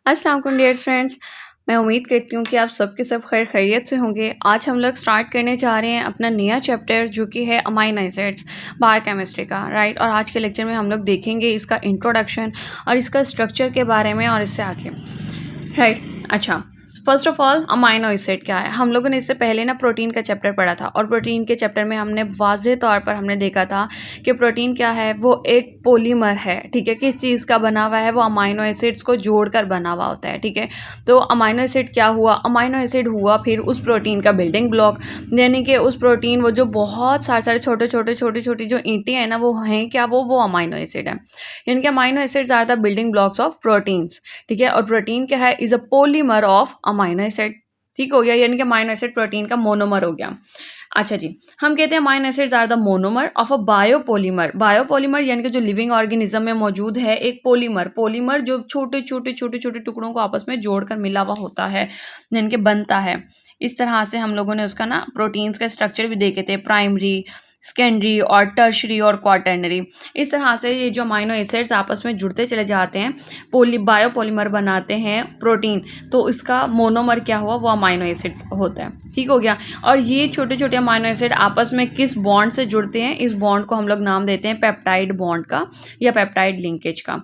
अस्सलाम वालेकुम dear friends. मैं उम्मीद करती हूँ कि आप सब के सब खैर खैरियत से होंगे। आज हम लोग स्टार्ट करने जा रहे हैं अपना नया चैप्टर जो कि है अमाइनो एसिड्स बायोकेमिस्ट्री का, राइट। और आज के लेक्चर में हम लोग देखेंगे इसका इंट्रोडक्शन और इसका स्ट्रक्चर के बारे में और इससे आगे, राइट। अच्छा, first of all amino acid क्या है। हम लोगों ने इससे पहले ना प्रोटीन का चैप्टर पढ़ा था और प्रोटीन के चैप्टर में हमने वाज़ेह तौर पर हमने देखा था कि प्रोटीन क्या है, वो एक पॉलीमर है, ठीक है। किस चीज़ का बना हुआ है, वो अमाइनो एसिड्स को जोड़कर बना हुआ होता है, ठीक है। तो अमाइनो एसिड क्या हुआ, अमाइनो एसिड हुआ फिर उस प्रोटीन का बिल्डिंग ब्लॉक, यानी कि उस प्रोटीन वो जो बहुत सारे छोटे छोटी जो ईंटें हैं ना, वो हैं क्या, वो अमाइनो एसिड है। यानी कि amino acids are the building blocks of proteins, ठीक है। और प्रोटीन क्या है, is a polymer of amino acid, ठीक हो गया। यानी कि अमाइनो एसिड प्रोटीन का मोनोमर हो गया। अच्छा जी, हम कहते हैं amino acids are the monomer of a biopolymer. Biopolymer यानी कि जो लिविंग ऑर्गेनिज्म में मौजूद है एक पॉलीमर, पॉलीमर जो छोटे छोटे टुकड़ों को आपस में जोड़कर मिला हुआ होता है, यानी कि बनता है। इस तरह से हम लोगों ने उसका ना प्रोटीन्स का स्ट्रक्चर भी देखे थे, प्राइमरी, सेकेंडरी और टर्शरी और क्वाटर्नरी। इस तरह से ये जो अमाइनो एसिड्स आपस में जुड़ते चले जाते हैं, बायोपॉलीमर बनाते हैं प्रोटीन। तो इसका मोनोमर क्या हुआ, वो अमाइनो एसिड होता है, ठीक हो गया। और ये छोटे छोटे अमाइनो एसिड आपस में किस बॉन्ड से जुड़ते हैं, इस बॉन्ड को हम लोग नाम देते हैं पेप्टाइड बॉन्ड का या पेप्टाइड लिंकेज का।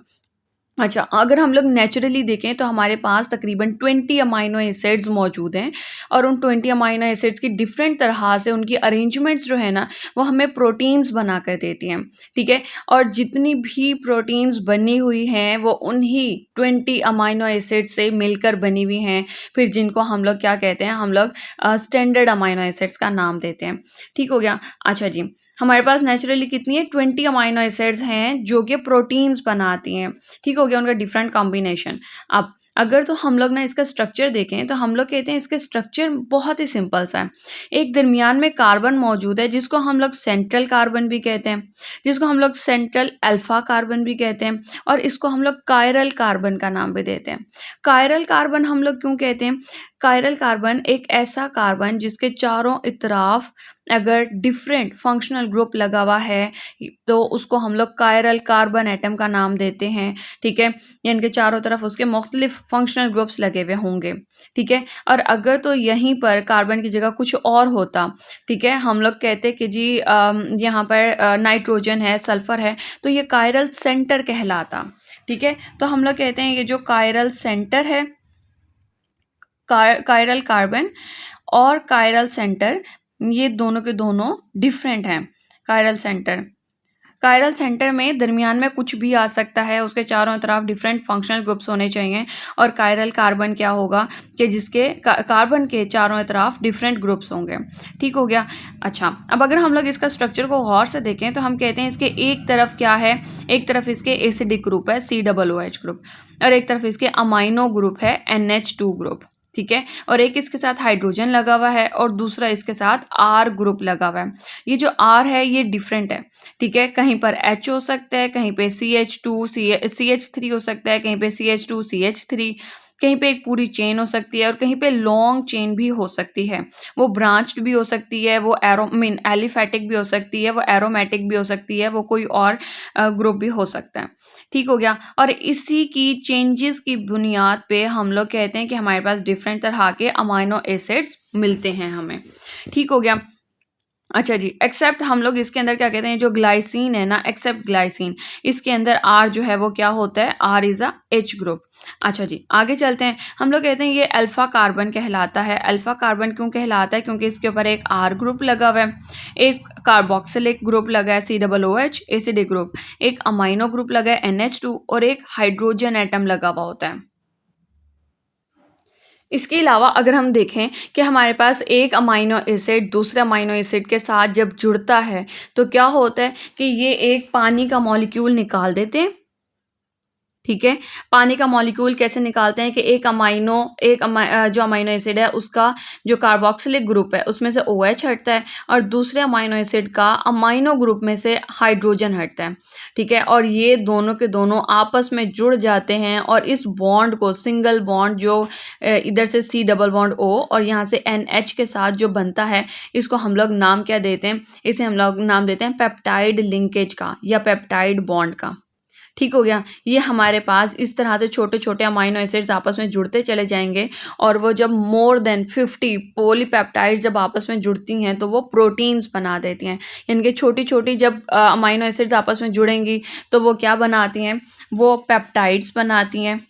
अच्छा, अगर हम लोग नेचुरली देखें तो हमारे पास तकरीबन 20 अमाइनो एसिड्स मौजूद हैं और उन 20 अमाइनो एसिड्स की डिफरेंट तरह से उनकी अरेंजमेंट्स जो है ना, वो हमें प्रोटीन्स बना कर देती हैं, ठीक है। और जितनी भी प्रोटीन्स बनी हुई हैं वो उन्हीं 20 अमाइनो एसिड से मिलकर बनी हुई हैं, फिर जिनको हम लोग क्या कहते हैं, हम लोग स्टैंडर्ड अमाइनो एसिड्स का नाम देते हैं, ठीक हो गया। अच्छा जी, हमारे पास नेचुरली कितनी है, 20 अमाइनो एसिड्स हैं जो कि प्रोटीन्स बनाती हैं, ठीक हो गया, उनका डिफरेंट कॉम्बिनेशन। अब अगर तो हम लोग ना इसका स्ट्रक्चर देखें तो हम लोग कहते हैं इसका स्ट्रक्चर बहुत ही सिंपल सा है। एक दरमियान में कार्बन मौजूद है जिसको हम लोग सेंट्रल कार्बन भी कहते हैं, जिसको हम लोग सेंट्रल अल्फा कार्बन भी कहते हैं, और इसको हम लोग कायरल कार्बन का नाम भी देते हैं। कायरल कार्बन हम लोग क्यों कहते हैं, कायरल कार्बन एक ऐसा कार्बन जिसके चारों इतराफ अगर डिफरेंट फंक्शनल ग्रुप लगा हुआ है तो उसको हम लोग कायरल कार्बन एटम का नाम देते हैं, ठीक है। यानी कि चारों तरफ उसके मुख्तलिफ फंक्शनल ग्रुप्स लगे हुए होंगे, ठीक है। और अगर तो यहीं पर कार्बन की जगह कुछ और होता, ठीक है, हम लोग कहते कि जी यहाँ पर नाइट्रोजन है, सल्फर है, तो ये कायरल सेंटर कहलाता, ठीक है। तो हम लोग कहते हैं ये जो कायरल सेंटर है, कायरल कार्बन और कायरल सेंटर, ये दोनों के दोनों डिफरेंट हैं। कायरल सेंटर में दरमियान में कुछ भी आ सकता है, उसके चारों तरफ डिफरेंट फंक्शनल ग्रुप्स होने चाहिए। और कायरल कार्बन क्या होगा कि जिसके कार्बन के चारों तरफ डिफरेंट ग्रुप्स होंगे, ठीक हो गया। अच्छा, अब अगर हम लोग इसका स्ट्रक्चर को गौर से देखें तो हम कहते हैं इसके एक तरफ क्या है, एक तरफ इसके एसिडिक ग्रुप है COOH ग्रुप, और एक तरफ इसके अमाइनो ग्रुप है NH2 ग्रुप, ठीक है। और एक इसके साथ हाइड्रोजन लगा हुआ है और दूसरा इसके साथ R ग्रुप लगा हुआ है। ये जो R है ये डिफरेंट है, ठीक है। कहीं पर H हो सकता है, कहीं पे CH3 हो सकता है, कहीं पे CH2CH3, कहीं पे एक पूरी चेन हो सकती है और कहीं पे लॉन्ग चेन भी हो सकती है। वो ब्रांच्ड भी हो सकती है, वो एलिफेटिक भी हो सकती है, वो एरोमेटिक भी हो सकती है, वो कोई और ग्रुप भी हो सकता है, ठीक हो गया। और इसी की चेंजेस की बुनियाद पे हम लोग कहते हैं कि हमारे पास डिफरेंट तरह के अमाइनो एसिड्स मिलते हैं हमें, ठीक हो गया। अच्छा जी, एक्सेप्ट हम लोग इसके अंदर क्या कहते हैं, जो ग्लाइसिन है ना, एक्सेप्ट ग्लाइसिन, इसके अंदर R जो है वो क्या होता है, R is a H group. अच्छा जी, आगे चलते हैं। हम लोग कहते हैं ये अल्फा कार्बन कहलाता है। अल्फा कार्बन क्यों कहलाता है, क्योंकि इसके ऊपर एक R ग्रुप लगा हुआ है, एक कार्बोक्सिलिक ग्रुप लगा है COOH एसिडिक ग्रुप, एक अमाइनो ग्रुप लगा है NH2 और एक हाइड्रोजन एटम लगा हुआ होता है। इसके अलावा अगर हम देखें कि हमारे पास एक अमाइनो एसिड दूसरे अमाइनो एसिड के साथ जब जुड़ता है तो क्या होता है कि ये एक पानी का मॉलिक्यूल निकाल देते हैं, ठीक है। पानी का मॉलिक्यूल कैसे निकालते हैं कि जो अमाइनो एसिड है उसका जो कार्बोक्सिलिक ग्रुप है उसमें से OH हटता है और दूसरे अमाइनो एसिड का अमाइनो ग्रुप में से हाइड्रोजन हटता है, ठीक है। और ये दोनों के दोनों आपस में जुड़ जाते हैं और इस बॉन्ड को, सिंगल बॉन्ड जो इधर से C+O और यहाँ से NH के साथ जो बनता है, इसको हम लोग नाम क्या देते हैं, इसे हम लोग नाम देते हैं पेप्टाइड लिंकेज का या पेप्टाइड बॉन्ड का, ठीक हो गया? ये हमारे पास इस तरह से छोटे-छोटे अमाइनो एसिड्स आपस में जुड़ते चले जाएँगे और वो जब मोर देन 50 पॉलीपेप्टाइड्स जब आपस में जुड़ती हैं, तो वो प्रोटीन्स बना देती हैं। यानी कि छोटी-छोटी जब अमाइनो एसिड्स आपस में जुड़ेंगी, तो वो क्या बनाती हैं? वो पेप्टाइड्स बनाती हैं।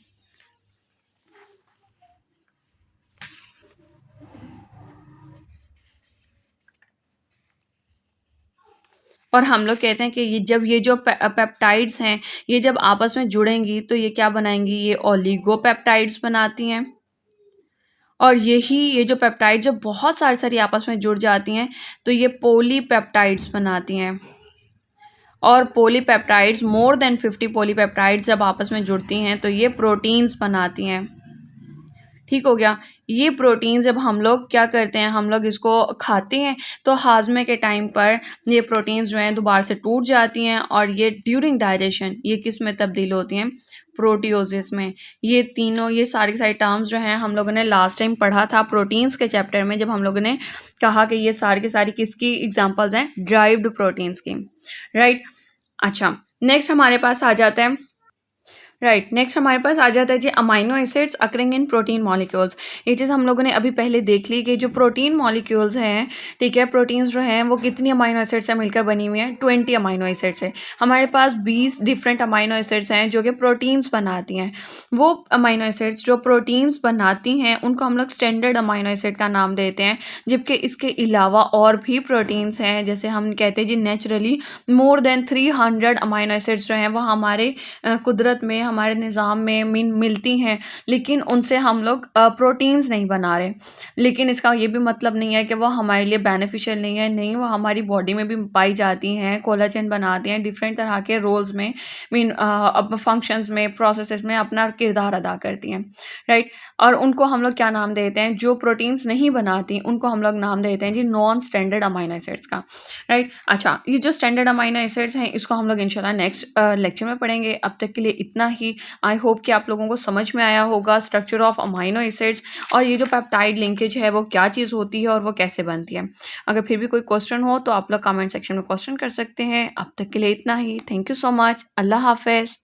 और हम लोग कहते हैं कि ये जो पेप्टाइड्स हैं, ये जब आपस में जुड़ेंगी, तो ये क्या बनाएँगी? ये ओलिगोपेप्टाइड्स बनाती हैं। और ये जो पेप्टाइड जब बहुत सारी आपस में जुड़ जाती हैं, तो ये पॉलीपेप्टाइड्स बनाती हैं। और पॉलीपेप्टाइड्स मोर देन 50 पॉलीपेप्टाइड्स जब आपस में जुड़ती हैं, तो ये प्रोटीन्स बनाती हैं। ठीक हो गया? ये प्रोटीन जब हम लोग क्या करते हैं, हम लोग इसको खाते हैं, तो हाज़मे के टाइम पर ये प्रोटीन्स जो हैं दोबारा से टूट जाती हैं और ये ड्यूरिंग डाइजेशन ये किस में तब्दील होती हैं? प्रोटियोसिस में। ये तीनों ये सारी की सारी टर्म्स जो हैं हम लोगों ने लास्ट टाइम पढ़ा था प्रोटीन्स के चैप्टर में, जब हम लोगों ने कहा कि ये सारी की सारी किसकी एग्ज़ाम्पल्स हैं? ड्राइव्ड प्रोटीन्स की, राइट? अच्छा, नेक्स्ट हमारे पास आ जाता है राइट, नेक्स्ट हमारे पास आ जाता है जी amino acids occurring in protein molecules. ये चीज़ हम लोगों ने अभी पहले देख ली कि जो प्रोटीन मॉलिक्यूल्स हैं, ठीक है, प्रोटीन्स जो हैं वो कितनी अमाइनो एसिड्स से मिलकर बनी हुई हैं? 20 अमाइनो एसिड्स से। हमारे पास 20 डिफरेंट अमाइनो एसिड्स हैं जो कि प्रोटीन्स बनाती हैं। वो अमाइनो एसिड्स जो प्रोटीन्स बनाती हैं, उनको हम लोग स्टैंडर्ड अमाइनो एसिड का नाम देते हैं, जबकि इसके अलावा और भी प्रोटीन्स हैं, जैसे हम कहते हैं जी naturally more than 300 amino acids जो हैं वो हमारे कुदरत में, हमारे निज़ाम में मिलती हैं, लेकिन उनसे हम लोग प्रोटीन्स नहीं बना रहे। लेकिन इसका ये भी मतलब नहीं है कि वो हमारे लिए बेनिफिशियल नहीं है, नहीं, वो हमारी बॉडी में भी पाई जाती हैं, कोलाजन बनाती हैं, डिफरेंट तरह के रोल्स में अब फंक्शंस में, प्रोसेसेस में अपना किरदार अदा करती हैं, राइट? और उनको हम लोग क्या नाम देते हैं? जो प्रोटीन्स नहीं बनाती, उनको हम लोग नाम देते हैं जी नॉन स्टैंडर्ड अमाइनो एसिड्स का, राइट? अच्छा, ये जो स्टैंडर्ड अमाइनो एसिड्स हैं, इसको हम लोग इंशाल्लाह नेक्स्ट लेक्चर में पढ़ेंगे। अब तक के लिए इतना ही। आई होप कि आप लोगों को समझ में आया होगा स्ट्रक्चर ऑफ अमाइनो एसिड्स और ये जो पेप्टाइड लिंकेज है वो क्या चीज़ होती है और वो कैसे बनती है। अगर फिर भी कोई क्वेश्चन हो तो आप लोग कमेंट सेक्शन में क्वेश्चन कर सकते हैं। अब तक के लिए इतना ही। Thank you so much. अल्लाह हाफ़िज़।